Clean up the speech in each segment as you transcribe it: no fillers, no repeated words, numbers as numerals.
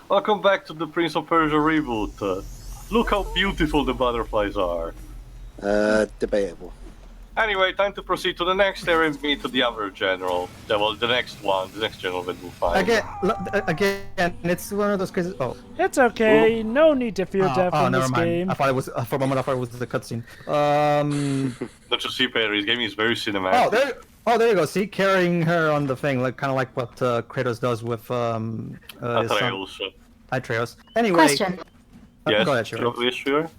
Welcome back to the Prince of Persia reboot. Look how beautiful the butterflies are. Debatable. Anyway, time to proceed to the next area and meet the other general. Well, the next general that we'll find. Again, it's one of those cases. Oh, It's okay. No need to fear death in never this mind. game. I thought it was for a moment. I thought it was the cutscene. Don't you see, Perry? This game is very cinematic. there you go. See, carrying her on the thing, like kind of like what Kratos does with Atreus. Anyway. Question. Yes. Go ahead, sure. Sure.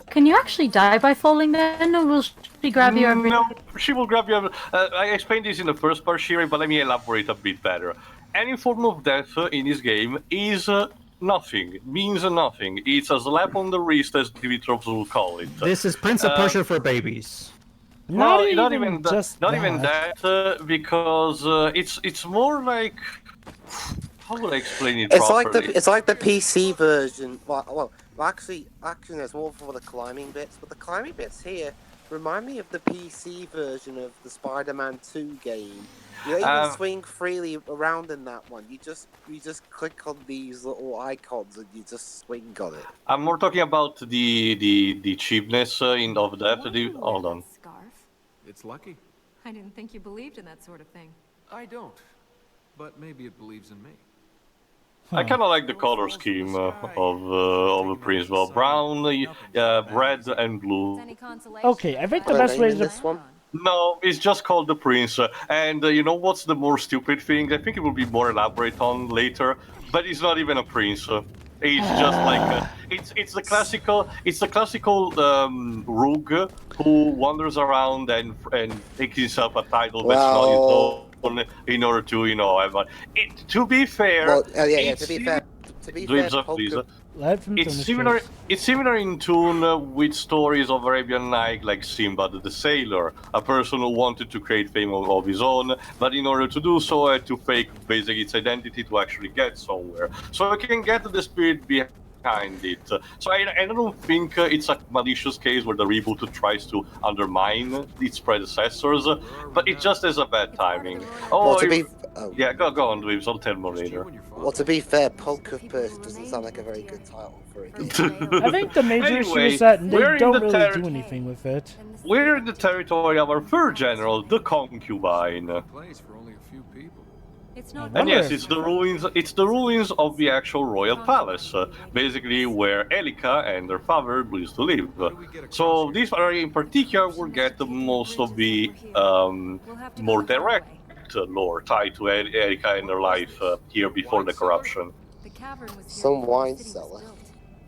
Can you actually die by falling then, or will she grab you every... No, she will grab you. I explained this in the first part, Shiri, but let me elaborate a bit better. Any form of death in this game is nothing, means nothing. It's a slap on the wrist, as Dimitrov will call it. This is Prince of Persia for babies. Not even that, because it's more like... How would I explain it properly? It's like the PC version. Well, actually, there's more for the climbing bits, but the climbing bits here remind me of the PC version of the Spider-Man 2 game. You don't even swing freely around in that one. You just click on these little icons and you just swing on it. I'm more talking about the cheapness of that. Hold on. Scarf? It's lucky. I didn't think you believed in that sort of thing. I don't. But maybe it believes in me. I kind of like the color scheme of the Prince. Well, brown, red, and blue. Okay, I think the best way to... This one? No, it's just called the Prince. And you know what's the more stupid thing? I think it will be more elaborate on later. But it's not even a prince. It's just like it's the classical rogue who wanders around and makes himself a title that's not his own. In order to, to be fair, Well, to be fair, it's similar in tune with stories of Arabian Night, like Sinbad the Sailor, a person who wanted to create fame of his own, but in order to do so, had to fake basically its identity to actually get somewhere. So you can get the spirit behind it. So I don't think it's a malicious case where the reboot tries to undermine its predecessors, but it just has a bad timing. Yeah, go on, Dweebs, I'll tell more later. Well, to be fair, Pulk of Persia doesn't sound like a very good title for a game. I think the major issue is that they don't really do anything with it. We're in the territory of our third general, the Concubine. Place for only a few people. It's not... And yes, it's the ruins of the actual royal palace, basically where Elika and her father used to live. So this area in particular will get most of the more direct lore tied to Elika and her life here before the corruption. The cavern was Some wine cellar.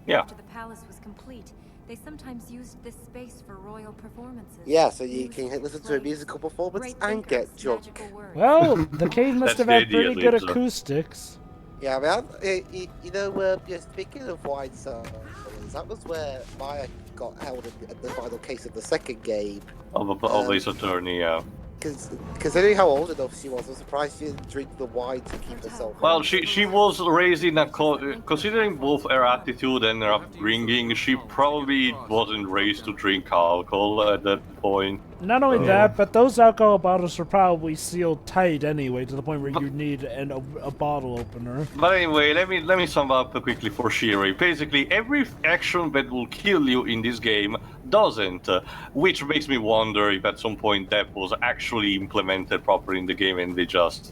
Yeah. After the palace was complete, they sometimes used this space for royal performances. Yeah, so you can listen to a musical performance and get drunk. Well, the cave must have had pretty good so. acoustics. Yeah, speaking of wine cellars, that was where Maya got held in the final case of the second game. Of Ace Attorney, yeah. Considering how old enough she was, I'm surprised she didn't drink the wine to keep herself. Well, she was raised in a considering both her attitude and her upbringing, she probably wasn't raised to drink alcohol at that point. Not only that, but those alcohol bottles are probably sealed tight anyway, to the point where you need a bottle opener. But anyway, let me sum up quickly for Shiri. Basically, every action that will kill you in this game doesn't, which makes me wonder if at some point that was actually implemented properly in the game and they just,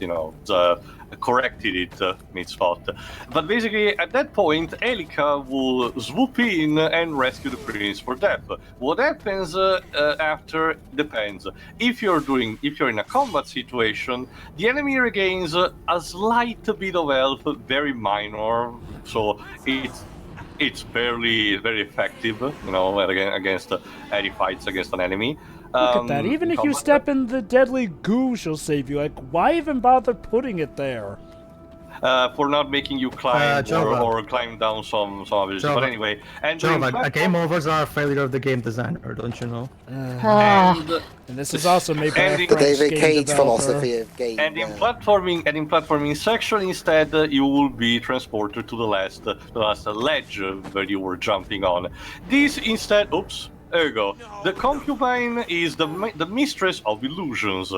corrected it mid-spot. But basically, at that point, Elika will swoop in and rescue the prince for death. What happens after depends. If you're in a combat situation, the enemy regains a slight bit of health, very minor, so it's very effective, against any fights against an enemy. Look at that, even if you step in the deadly goo, she'll save you. Like, why even bother putting it there? For not making you climb or climb down some obstacles. But anyway, and a game overs are a failure of the game designer, don't you know? And this is also made by a French David game Cage developer. philosophy of game. And in platforming section instead, you will be transported to the last ledge where you were jumping on. This instead, oops. There you go. The Concubine is the mistress of illusions.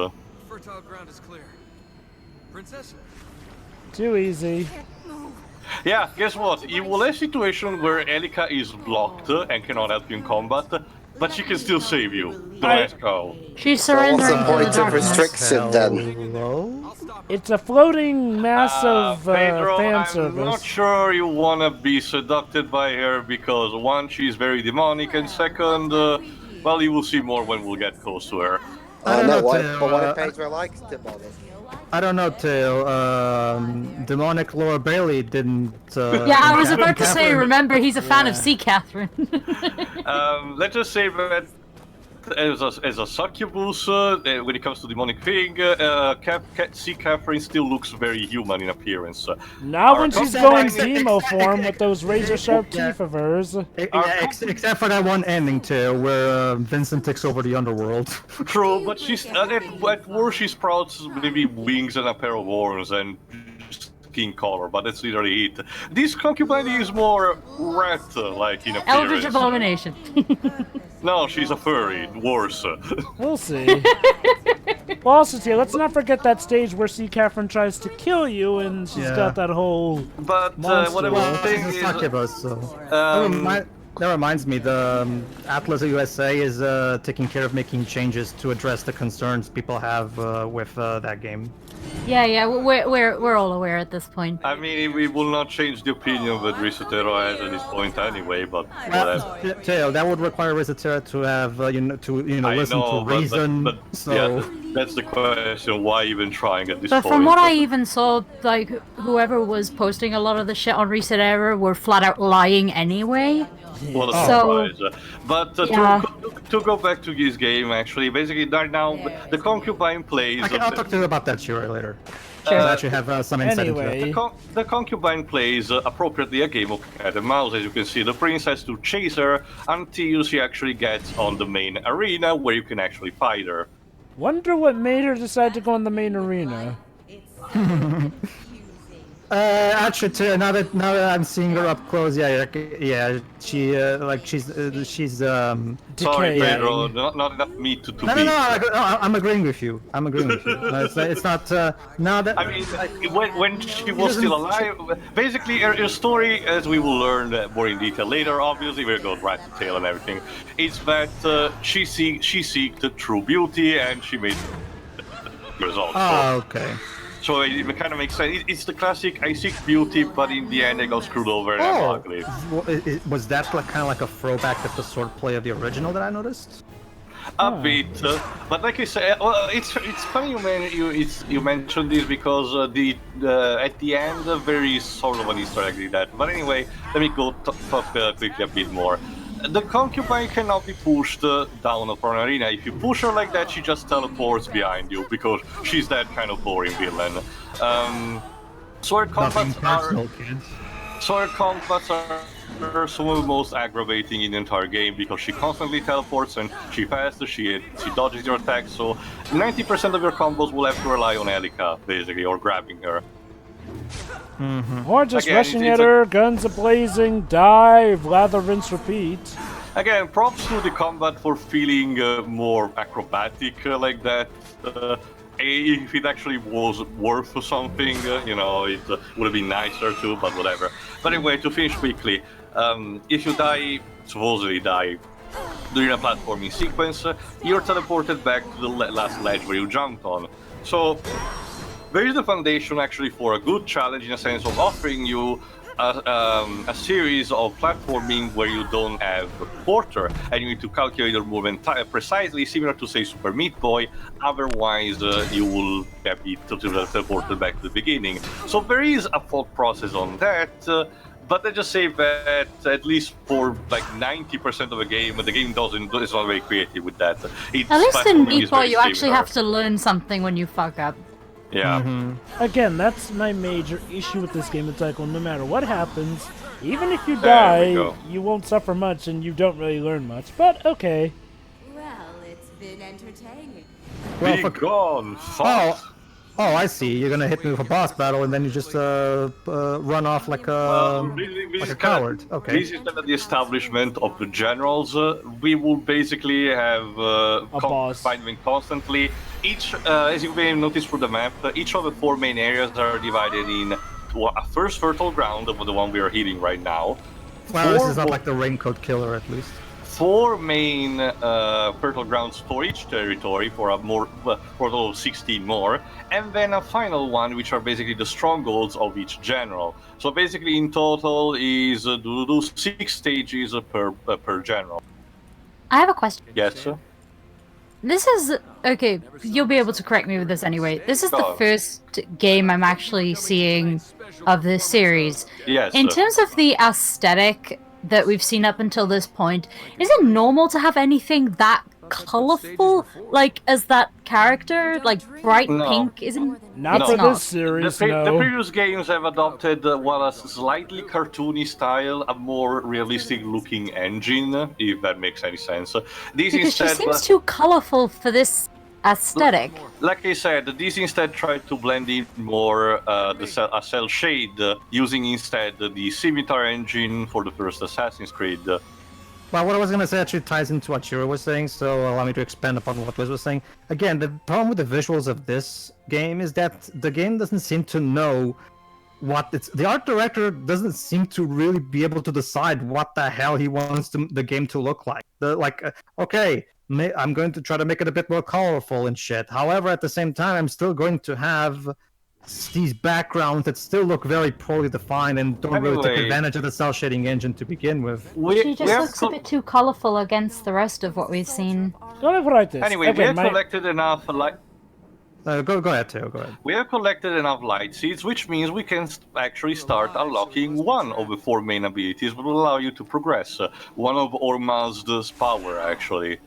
Fertile ground is clear. Princess? Too easy. Yeah, guess what? You will have a situation where Elika is blocked and cannot help you in combat, but she can still save you. Don't ask how. She's So what's surrendering the to the point of darkness. restriction then? Hello? It's a floating mass of Pedro, fan I'm service. not sure you wanna be seduced by her because one, she's very demonic, and second, well, you will see more when we'll get close to her. I don't no, know, what, Tail, but what if Pedro likes demonic? I don't know, Tail. Demonic Laura Bailey didn't. Yeah, I was about to say, Catherine- remember, he's a fan of Yeah. Sea Catherine. Let's just say that as a succubus, when it comes to demonic thing, C. Catherine still looks very human in appearance. Now Our when she's Concubine- going demo form with those razor-sharp Yeah. teeth of hers. Except for that one ending, Tail, where Vincent takes over the underworld. True, but she's at worst she sprouts maybe wings and a pair of horns and skin color, but that's literally it. This concubine is more rat-like in Eldritch appearance. Abomination. No, she's a furry. Worse. We'll see. Well, also, too, let's not forget that stage where Sea Catherine tries to kill you, and she's Yeah. got that whole. But Monster. what I Well, was saying she's a is, succubus, so. um, That reminds me, the Atlas USA is taking care of making changes to address the concerns people have with that game. Yeah, we're all aware at this point. I mean, we will not change the opinion that Risotero has at this point anyway, but whatever. Tail, that would require Risotera to have, I listen know, to but- reason. but so. yeah, that's the question. Why even trying at this But point? from what I even saw, like, whoever was posting a lot of the shit on Reset Error were flat out lying anyway. What a So- surprise. But Yeah. to go back to this game, actually, basically, right now, the concubine plays. I'll talk to you about that Shira later. Sure. I actually have some insight into that. Anyway. The concubine plays appropriately a game of cat and mouse. As you can see, the prince has to chase her until she actually gets on the main arena where you can actually fight her. Wonder what made her decide to go in the main arena. Actually, now that I'm seeing her up close, yeah, she's Sorry, Decaying. Pedro, not enough meat to No, beat. I'm agreeing with you. No, it's not. Now that I mean, when she was still alive, basically her story, as we will learn more in detail later, obviously we're going right to tail and everything, is that she seeked true beauty and she made results. okay. So it kind of makes sense. It's the classic, I seek beauty, but in the end I got screwed over and I'm ugly. Was that like, kind of like a throwback at the swordplay of the original that I noticed? A bit, but like I said, well, it's funny you mentioned this because at the end there is sort of an Easter egg in that. But anyway, let me go talk quickly a bit more. The concubine cannot be pushed down upon an arena. If you push her like that, she just teleports behind you because she's that kind of boring villain. Sword Nothing combats personal, kids. Sword combats are some of the most aggravating in the entire game because she constantly teleports and she passes, she dodges your attacks, so 90% of your combos will have to rely on Elika, basically, or grabbing her. Or just Again, rushing it's at her, guns a-blazing, dive, lather, rinse, repeat. Again, props to the combat for feeling more acrobatic like that. If it actually was worth something, it would have been nicer too, but whatever. But anyway, to finish quickly, if you supposedly die, during a platforming sequence, you're teleported back to the last ledge where you jumped on. So, there is the foundation actually for a good challenge in a sense of offering you a series of platforming where you don't have quarter and you need to calculate your movement precisely, similar to say Super Meat Boy, otherwise you will be teleported back to the beginning. So there is a thought process on that, but I just say that at least for like 90% of the game it's not very creative with that. At least in Meat Boy, very you actually similar. have to learn something when you fuck up. Yeah. Again, that's my major issue with this game. It's like, well, no matter what happens, even if you There die, we go. you won't suffer much and you don't really learn much. But okay. Well, it's been entertaining. Well, Be for- gone, fox. Oh, I see. You're gonna hit me with a boss battle, and then you just run off like a This like a is kinda- coward. Okay. This is kind of the establishment of the generals. We will basically have boss. fighting constantly. Each, as you may notice through the map, each of the 4 main areas are divided in a first fertile ground, the one we are hitting right now. Well, this is not like the raincoat killer, at least. 4 main fertile grounds for each territory, for a total of 16 more, and then a final one, which are basically the strongholds of each general. So basically, in total, is 6 stages per general. I have a question. Yes, sir? This is okay. You'll be able to correct me with this anyway. This is the Oh. first game I'm actually seeing of this series. Yes. In terms of the aesthetic that we've seen up until this point, is it normal to have anything that colorful, like as that character, like bright No. pink? Isn't Not it's for not. this series, The no. previous games have adopted while a slightly cartoony style, a more realistic-looking engine, if that makes any sense. This Because she instead, seems too colorful for this aesthetic. like I said, this instead tried to blend in more a cell shade, using instead the Scimitar engine for the first Assassin's Creed. Well, what I was going to say actually ties into what Shiro was saying, so allow me to expand upon what Liz was saying. Again, the problem with the visuals of this game is that the game doesn't seem to know what it's... The art director doesn't seem to really be able to decide what the hell he wants the game to look like. Okay, I'm going to try to make it a bit more colorful and shit. However, at the same time, I'm still going to have these backgrounds that still look very poorly defined and don't really take advantage of the cell shading engine to begin with. She just looks a bit too colorful against the rest of what we've seen. Go live like this. Anyway, we have collected enough light. Go ahead, Theo. Go ahead. We have collected enough light seeds, which means we can actually start unlocking one of the 4 main abilities, that will allow you to progress. One of Ormaz's power, actually.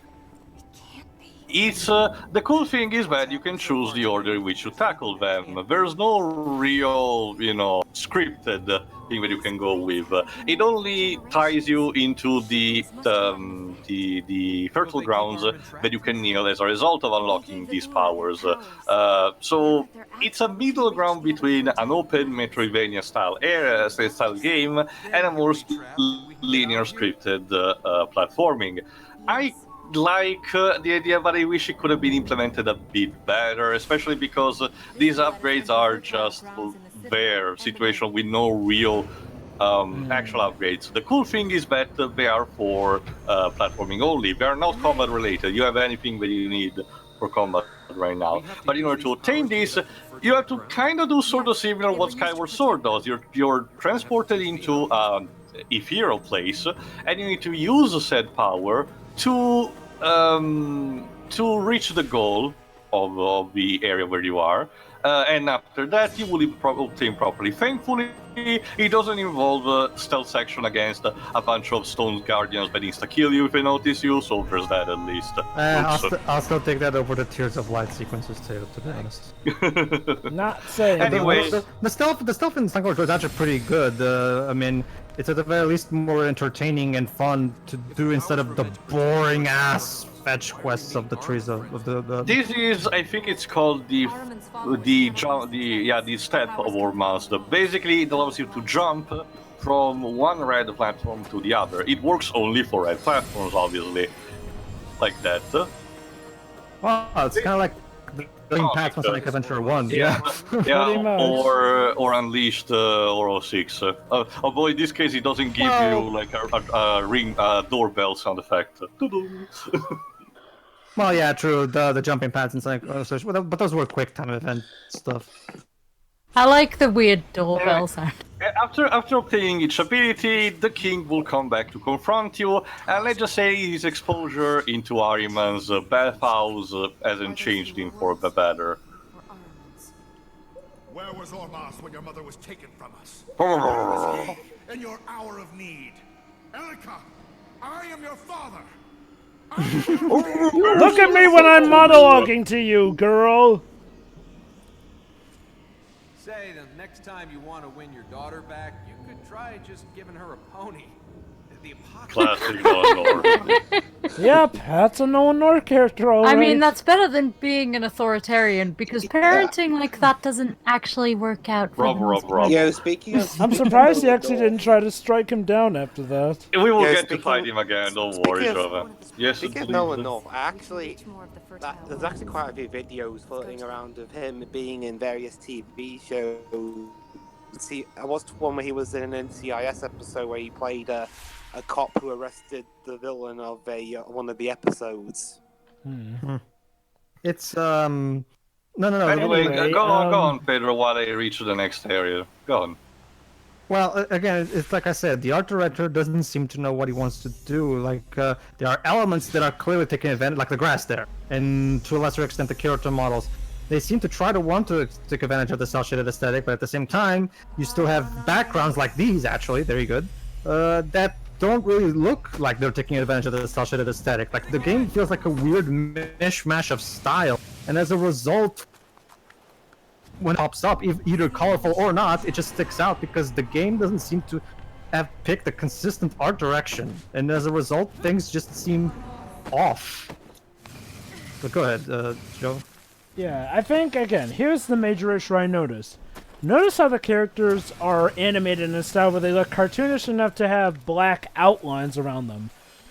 It's the cool thing is that you can choose the order in which you tackle them. There's no real, scripted thing that you can go with. It only ties you into the fertile grounds that you can kneel as a result of unlocking these powers. So it's a middle ground between an open Metroidvania style game and a more linear scripted platforming. I like the idea, but I wish it could have been implemented a bit better, especially because these upgrades are just their situation with no real actual upgrades. The cool thing is that they are for platforming only. They are not combat related. You have anything that you need for combat right now. But in order to obtain this, you have to kind of do sort of similar what Skyward Sword does. You're transported into an ethereal place, and you need to use said power to reach the goal of the area where you are, and after that you will obtain properly. Thankfully, it doesn't involve a stealth section against a bunch of stone guardians that insta-kill you if they notice you, so there's that at least. I'll still take that over the Tears of Light sequences too, to be honest. Not saying. Anyway, the stealth in Skyward Sword is actually pretty good. I mean, it's at the very least more entertaining and fun to do instead of the boring ass fetch quests of the trees of the. This is, I think it's called the step of Ormaz. Basically, it allows you to jump from one red platform to the other. It works only for red platforms, obviously, like that. Well, it's kind of like doing paths from Sonic Adventure 1. Yeah. Yeah, or Unleashed or 06. Although in this case it doesn't give you like a ring doorbell sound effect. Well, yeah, true. The jumping paths and Sonic, but those were quick time event stuff. I like the weird doorbell sound. After obtaining each ability, the king will come back to confront you, and let's just say his exposure into Ahriman's bathhouse hasn't changed him for the better. Where was Ormaz when your mother was taken from us? In your hour of need. Elika, I am your father. Look at me when I'm monologuing to you, girl. Say, the next time you want to win your daughter back, you could try just giving her a pony. The apocalypse. Classic Noah. Yep, that's a Noah Nor character, alright. I mean, that's better than being an authoritarian, because parenting like that doesn't actually work out for the most part. Yeah, speaking of... I'm surprised he actually didn't try to strike him down after that. We will get to fight him again, don't worry, Jova. Yes, speaking of Noah North, there's actually quite a few videos floating around of him being in various TV shows I watched one where he was in an NCIS episode where he played a cop who arrested the villain of one of the episodes. It's no. Anyway, Anyway, go on, Pedro, while I reach the next area. Go on. Well, again, it's like I said, the art director doesn't seem to know what he wants to do. Like, there are elements that are clearly taking advantage, like the grass there, and to a lesser extent the character models. They seem to want to take advantage of the cel-shaded aesthetic, but at the same time, you still have backgrounds like these, actually, very good, that don't really look like they're taking advantage of the cel-shaded aesthetic. Like, the game feels like a weird mishmash of style, and as a result, when it pops up, either colorful or not, it just sticks out because the game doesn't seem to have picked a consistent art direction, and as a result, things just seem off. But go ahead, Joe. Yeah, I think, again, here's the major issue I noticed. Notice how the characters are animated in a style where they look cartoonish enough to have black outlines around them.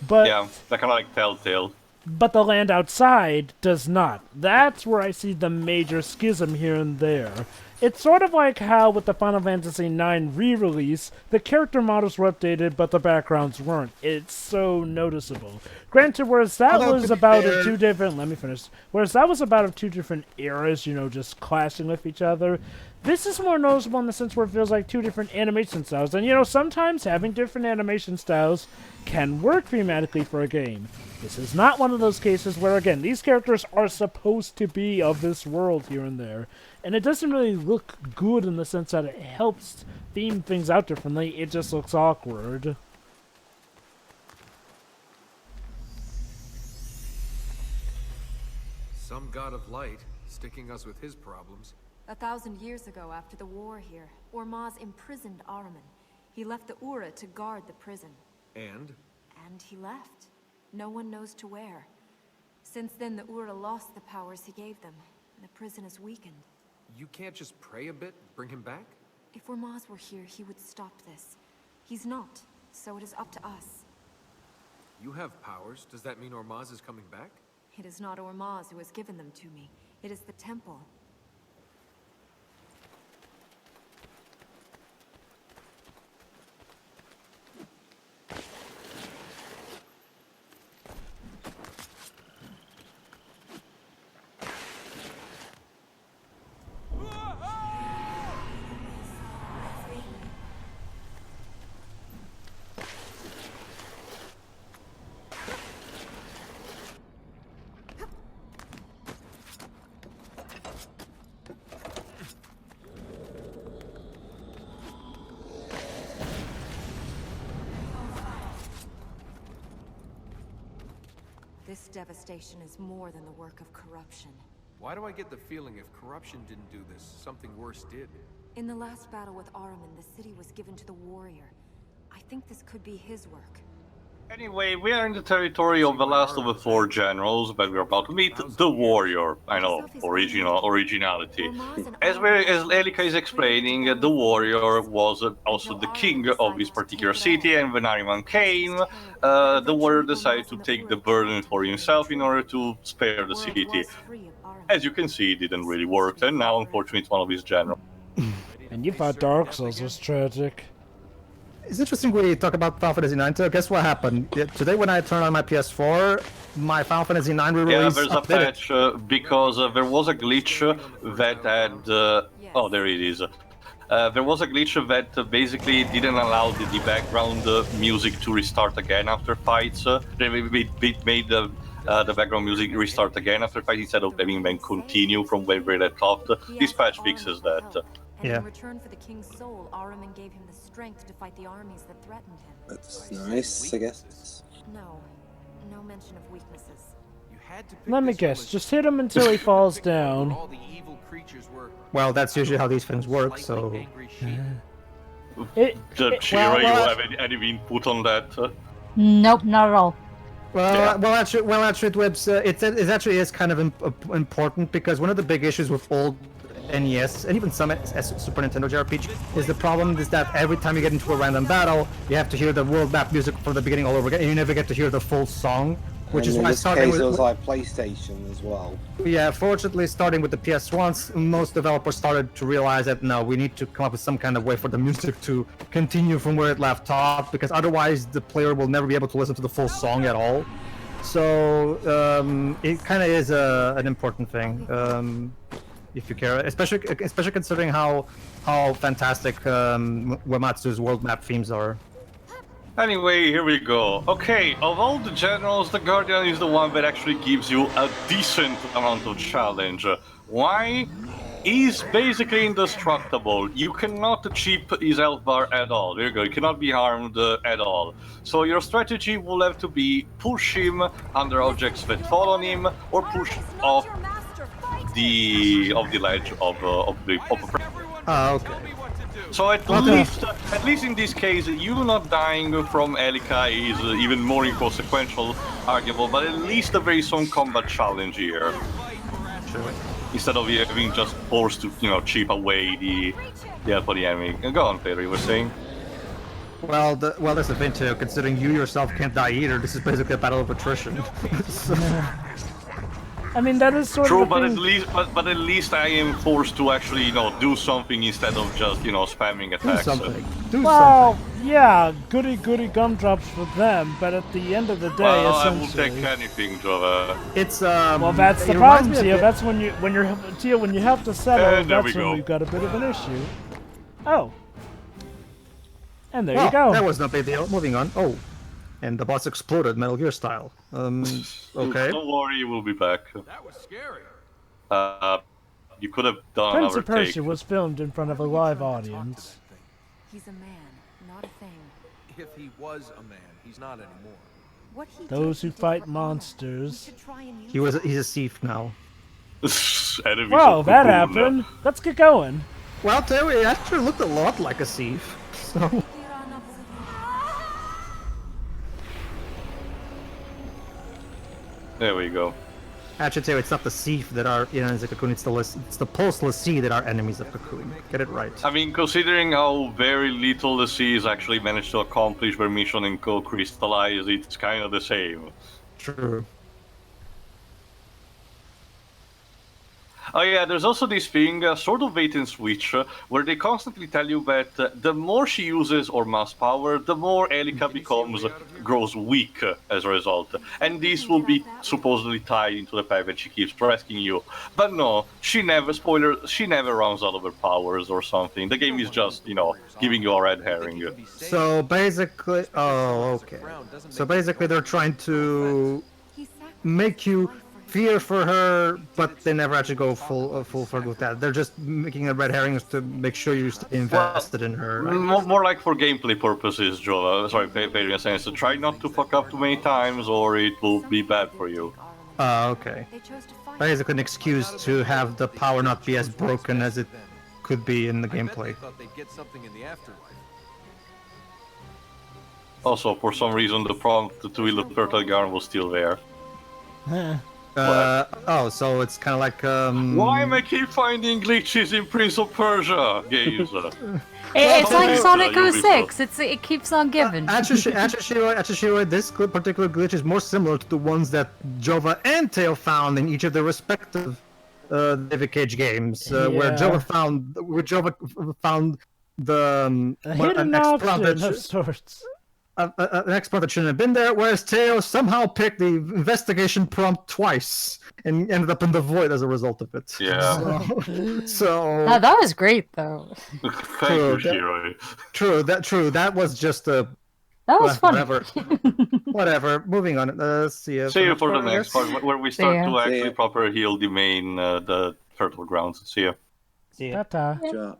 But Yeah, they're kind of like Telltale. but the land outside does not. That's where I see the major schism here and there. It's sort of like how with the Final Fantasy IX re-release, the character models were updated, but the backgrounds weren't. It's so noticeable. Granted, whereas that was about of two different... Let me finish. Whereas that was about of two different eras, you know, just clashing with each other, this is more noticeable in the sense where it feels like two different animation styles. And, you know, sometimes having different animation styles can work thematically for a game. This is not one of those cases where, again, these characters are supposed to be of this world here and there. And it doesn't really look good in the sense that it helps theme things out differently. It just looks awkward. Some god of light, sticking us with his problems. 1,000 years ago, after the war here, Ormaz imprisoned Ahriman. He left the Ura to guard the prison. And? And he left. No one knows to where. Since then, the Ura lost the powers he gave them, and the prison is weakened. You can't just pray a bit, bring him back? If Ormaz were here, he would stop this. He's not, so it is up to us. You have powers. Does that mean Ormaz is coming back? It is not Ormaz who has given them to me. It is the temple. This devastation is more than the work of corruption. Why do I get the feeling if corruption didn't do this, something worse did? In the last battle with Ahriman, the city was given to the warrior. I think this could be his work. Anyway, we are in the territory of the last of the four generals, but we're about to meet the warrior. I know, originality. As Elika is explaining, the warrior was also the king of this particular city, and when Ahriman came, the warrior decided to take the burden for himself in order to spare the city. As you can see, it didn't really work, and now unfortunately it's one of his generals. And you thought Dark Souls was tragic. It's interesting we talk about Final Fantasy IX too. Guess what happened? Today when I turned on my PS4, my Final Fantasy IX re-release Yeah, there's a patch because there was a glitch that had... oh, there it is. There was a glitch that basically didn't allow the background music to restart again after fights. They made the background music restart again after fights instead of having them continue from where they left off. This patch fixes that. And in return for the king's soul, Ahriman gave him the strength to fight the armies that threatened him. That's nice, I guess. No mention of weaknesses. You had to pick Let me this guess, one as- just hit him until he falls down. All the evil creatures were Well, that's usually how these things work, so... angry sheep. Shira, you have any input on that? Nope, not at all. Well, actually, it actually is kind of important because one of the big issues with old NES and even some Super Nintendo JRPG is the problem is that every time you get into a random battle, you have to hear the world map music from the beginning all over again, and you never get to hear the full song which is in why this starting case with it was like PlayStation as well. yeah, fortunately, starting with the PS1s, most developers started to realize that no, we need to come up with some kind of way for the music to continue from where it left off, because otherwise the player will never be able to listen to the full song at all. So it kind of is an important thing, if you care, especially considering how fantastic Uematsu's world map themes are. Anyway, here we go. Okay, of all the generals, the Guardian is the one that actually gives you a decent amount of challenge. Why? He's basically indestructible. You cannot chip his health bar at all. There you go, you cannot be harmed at all. So your strategy will have to be push him under objects that fall on him, or push off the ledge of the Okay. So at least in this case, you not dying from Elika is even more inconsequential, arguable, but at least there is some combat challenge here. Sure. Instead of having just forced to, chip away the help of the enemy. Go on, Pedro, you were saying? Well, that's the thing too. Considering you yourself can't die either, this is basically a battle of attrition. So... I mean, that is sort True, of but at least I am forced to actually, do something instead of just, spamming attacks. Do something. Do well, something. yeah, goody gumdrops for them, but at the end of the day, Well, I will essentially, take anything, Jova. It's well, that's the problem, Tio. That's when you have to settle. There we That's when go. we've got a bit of an issue. Oh, and there Well, you go. that was no big deal. Moving on. Oh, and the boss exploded, Metal Gear style. Okay. Don't worry, we'll be back. That was scary. You could have done Prince another of Persia take. was filmed in front of a live audience. He's a man, not a thing. If he was a man, he's not anymore. What he Those did, who he did fight for honor. We monsters. should try and use He's a thief now. Enemies Whoa, of that Cocoon. happened. Let's get going. Well, Teo, it actually looked a lot like a thief. So. There we go. Actually, Teo, it's not the thief that are enemies of Cocoon. It's the pulseless sea that are enemies of Cocoon. Get it right. I mean, considering how very little the Seas actually managed to accomplish their mission and co-crystallize, it's kind of the same. True. Oh yeah, there's also this thing, sort of bait and switch, where they constantly tell you that the more she uses or mass power, the more Elika grows weak as a result. And this will be supposedly tied into the fact that she keeps rescuing you. But no, she never runs out of her powers or something. The game is just, giving you a red herring. So basically, oh, okay. So basically, they're trying to make you fear for her, but they never actually go full forward with that. They're just making a red herrings to make sure you stay invested in her. Right? More like for gameplay purposes, Joe. Sorry, Pedro, saying so. Try not to fuck up too many times, or it will be bad for you. Okay. Basically, an excuse to have the power not be as broken as it could be in the gameplay. Also, for some reason, the prompt to wield the turtle gun was still there. So it's kind of like Why am I keep finding glitches in Prince of Persia games? It's like Sonic Ubisoft. 06. It keeps on giving. Actually, this particular glitch is more similar to the ones that Jova and Teo found in each of their respective David Cage games, where Jova found the A hidden option of sorts. an expert that shouldn't have been there, whereas Teo somehow picked the investigation prompt twice and ended up in the void as a result of it. Yeah. So Oh, that was great, though. Thank you, Shiroi. True. That was just a. That was fun. Whatever. Moving on. See you. See you for the next part, where we start ya. to actually proper heal the main, the turtle grounds. See ya. See ya. Ta-ta. Sure.